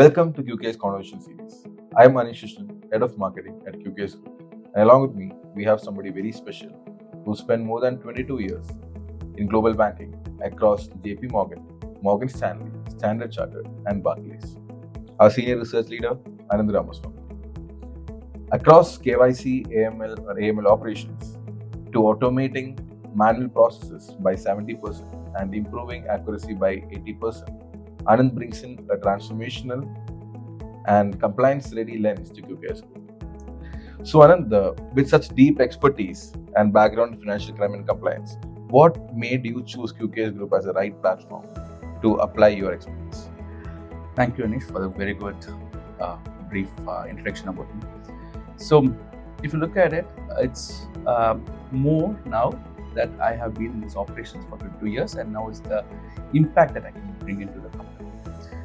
Welcome to 𝐂𝐫𝐴's Conversation Series. I am Anish Krishnan, Head of Marketing at 𝐂𝐫𝐴's Group. And along with me, we have somebody very special who spent more than 22 years in global banking across JP Morgan, Morgan Stanley, Standard Chartered, and Barclays. Our senior research leader, Anandh Ramaswamy. Across KYC, AML or AML operations, to automating manual processes by 70% and improving accuracy by 80%, Anandh brings in a transformational and compliance-ready lens to 𝐂𝐫𝐴's Group. So Anandh, with such deep expertise and background in financial crime and compliance, what made you choose 𝐂𝐫𝐴's Group as the right platform to apply your experience? Thank you, Anish, for the very good brief introduction about me. So, if you look at it, it's more now that I have been in this operations for 2 years, and now it's the impact that I can bring into the company.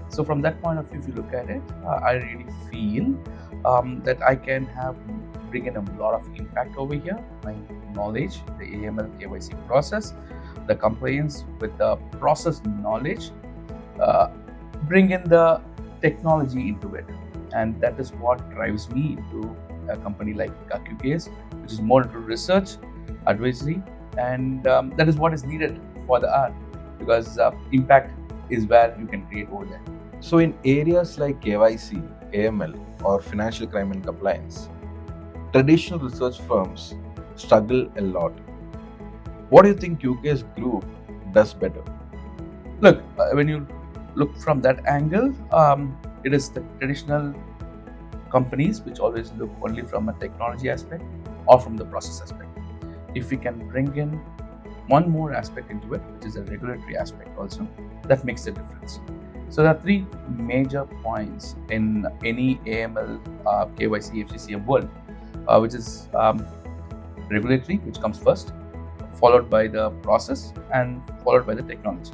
So, from that point of view, if you look at it, I really feel that I can bring in a lot of impact over here. My knowledge, the AML KYC process, the compliance with the process knowledge, bring in the technology into it, and that is what drives me into a company like 𝐂𝐫𝐴's, which is more into research, advisory, and that is what is needed for the art, because impact is where you can create over there. So in areas like KYC, AML or financial crime and compliance, traditional research firms struggle a lot. What do you think 𝐂𝐫𝐴's Group does better? Look, when you look from that angle, it is the traditional companies which always look only from a technology aspect or from the process aspect. If we can bring in one more aspect into it, which is a regulatory aspect also, that makes a difference. So there are three major points in any AML, KYC, FCCM world, which is regulatory, which comes first, followed by the process, and followed by the technology.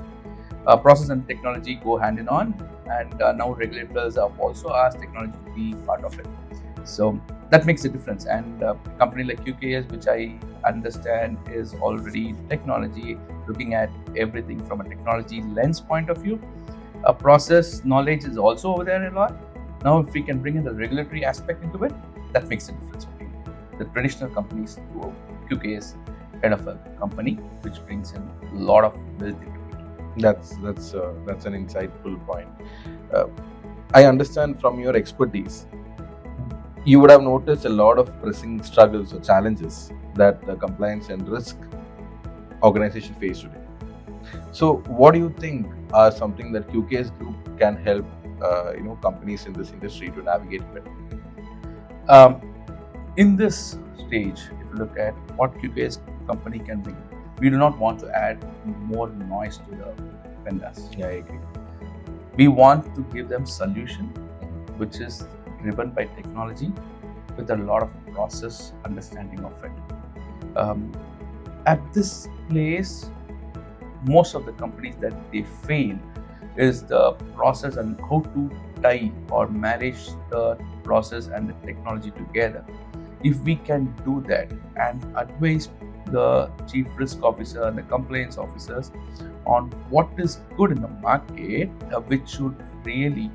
Process and technology go hand in hand, and now regulators have also asked technology to be part of it. So that makes a difference. And a company like 𝐂𝐫𝐴's, which I understand is already technology, looking at everything from a technology lens point of view. A process knowledge is also over there a lot. Now, if we can bring in the regulatory aspect into it, that makes a difference between the traditional companies to 𝐂𝐫𝐴's kind of a company, which brings in a lot of wealth into it. That's an insightful point. I understand from your expertise, you would have noticed a lot of pressing struggles or challenges that the compliance and risk organization face today. So, what do you think are something that 𝐂𝐫𝐴's Group can help companies in this industry to navigate better? In this stage, if you look at what 𝐂𝐫𝐴's company can bring, we do not want to add more noise to the vendors. Yeah, I agree. We want to give them solution which is driven by technology with a lot of process understanding of it. At this place, most of the companies that they fail is the process and how to tie or manage the process and the technology together. If we can do that and advise the chief risk officer and the compliance officers on what is good in the market, which should really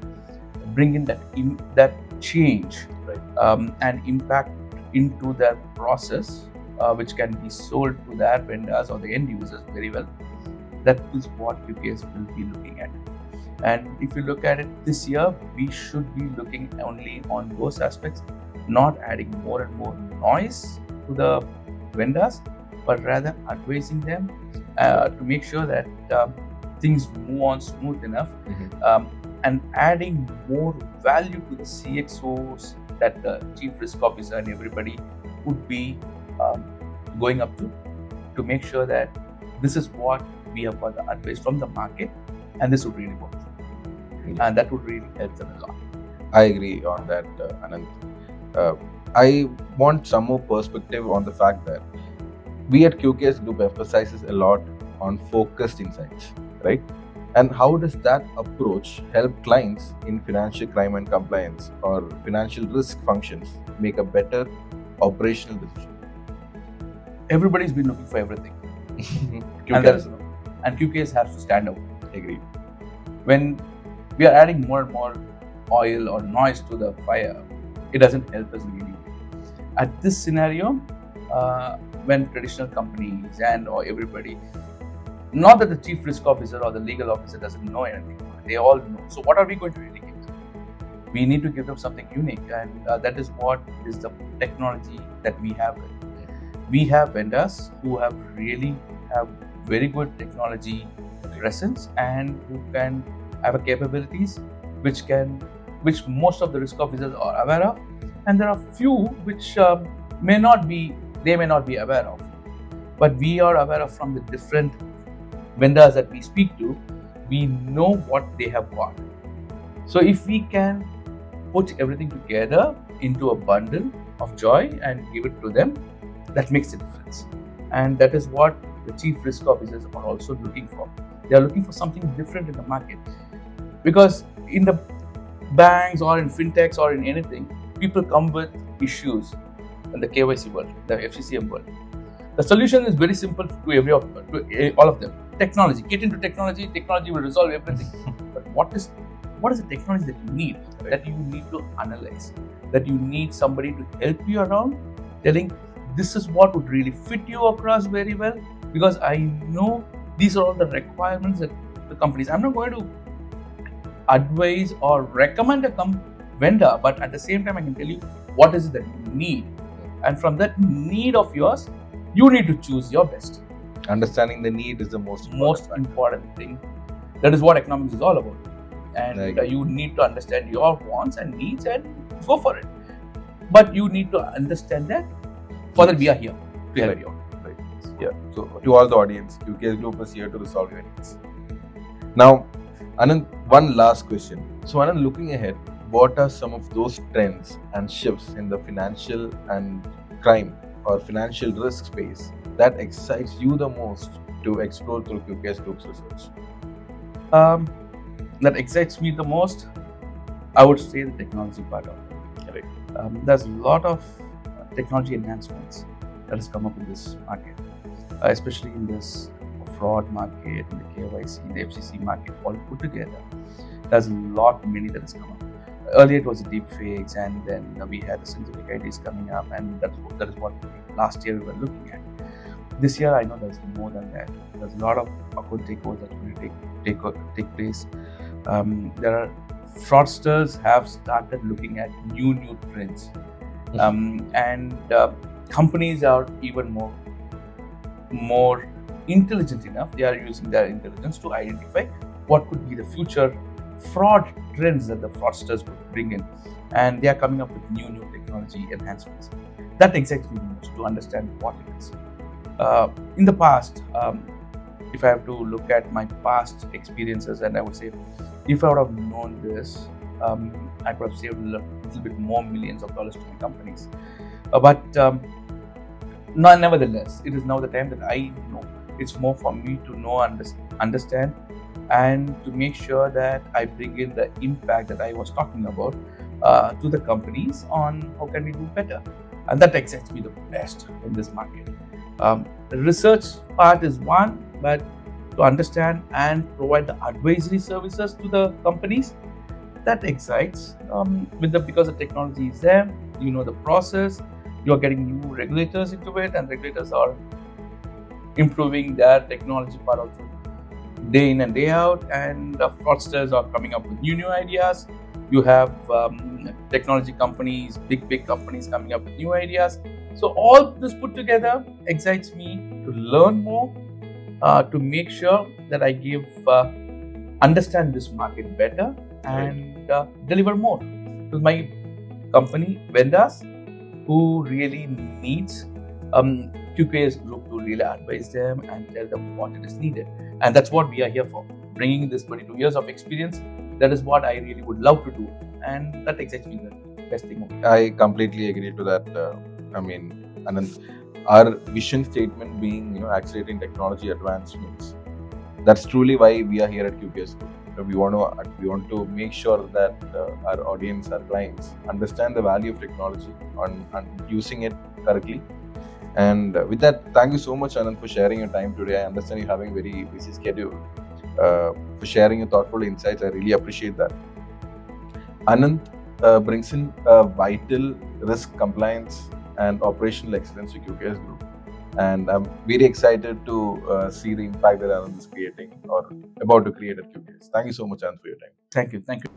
bring in that change, right, and impact into their process, which can be sold to their vendors or the end users very well. That is what 𝐂𝐫𝐴's will be looking at. And if you look at it this year, we should be looking only on those aspects, not adding more and more noise to the vendors, but rather advising them to make sure that things move on smooth enough, and adding more value to the CXOs that the chief risk officer and everybody would be going up to make sure that this is what we have got the advice from the market, and this would really work. And that would really help them a lot. I agree on that, Anandh. I want some more perspective on the fact that we at 𝐂𝐫𝐴's Group emphasizes a lot on focused insights, right? And how does that approach help clients in financial crime and compliance or financial risk functions make a better operational decision? Everybody's been looking for everything. and 𝐂𝐫𝐴's has to stand out. Agreed. When we are adding more and more oil or noise to the fire, it doesn't help us in any way. At this scenario, when traditional companies and or everybody, not that the chief risk officer or the legal officer doesn't know anything, they all know. So what are we going to really give them? We need to give them something unique, and that is what is the technology that we have. We have vendors who have very good technology presence and who can have a capabilities which most of the risk officers are aware of, and there are few which they may not be aware of, but we are aware of from the different vendors that we speak to. We know what they have got. So if we can put everything together into a bundle of joy and give it to them, that makes a difference. And that is what the chief risk officers are also looking for. They are looking for something different in the market, because in the banks or in fintechs or in anything, people come with issues in the KYC world, the FCCM world. The solution is very simple to all of them. Technology. Get into technology. Technology will resolve everything. But what is the technology that you need? Right. That you need to analyze. That you need somebody to help you around, telling this is what would really fit you across very well. Because I know these are all the requirements that the companies. I'm not going to advise or recommend a vendor, but at the same time, I can tell you what is it that you need, and from that need of yours, you need to choose your best. Understanding the need is the most important thing. That is what economics is all about. And you need to understand your wants and needs and go for it. But you need to understand that for that we are here to help you out. Right. Yeah. So to all the audience, QKS Group is here to resolve your needs. Now, Anand, one last question. So Anand, looking ahead, what are some of those trends and shifts in the financial and crime or financial risk space that excites you the most to explore through QKS Group's research? That excites me the most, I would say the technology part of it. Right. There's a lot of technology enhancements that has come up in this market, especially in this fraud market, in the KYC, in the FCC market, all put together. There's many that has come up. Earlier it was the deep fakes, and then we had the synthetic IDs coming up, and that is what last year we were looking at. This year I know there's more than that. There's a lot of account takeovers that will take place. There are fraudsters have started looking at new trends, and companies are even more intelligent enough. They are using their intelligence to identify what could be the future fraud trends that the fraudsters would bring in, and they are coming up with new technology enhancements. That excites me the most, to understand what it is. In the past, if I have to look at my past experiences, and I would say, if I would have known this, I could have saved a little bit more millions of dollars to my companies. Nevertheless, it is now the time that I know. It's more for me to know, understand, and to make sure that I bring in the impact that I was talking about to the companies on how can we do better. And that excites me the best in this market. The research part is one, but to understand and provide the advisory services to the companies, that excites because the technology is there, you know the process, you are getting new regulators into it, and regulators are improving their technology part also day in and day out, and the fraudsters are coming up with new ideas. You have technology companies, big companies coming up with new ideas. So all this put together excites me to learn more, to make sure that I understand this market better and deliver more to my company vendors who really needs QKS Group to really advise them and tell them what it is needed. And that's what we are here for, bringing this 22 years of experience. That is what I really would love to do, and that excites me the best thing. I completely agree to that. Anand, our vision statement being, accelerating technology advancements. That's truly why we are here at QKS Group. We want to make sure that our audience, our clients, understand the value of technology and using it correctly. And with that, thank you so much, Anand, for sharing your time today. I understand you're having a very busy schedule. For sharing your thoughtful insights, I really appreciate that. Anandh brings in vital risk compliance and operational excellence to QKS Group. And I'm very excited to see the impact that Anandh is creating or about to create at QKS. Thank you so much, Anandh, for your time. Thank you. Thank you.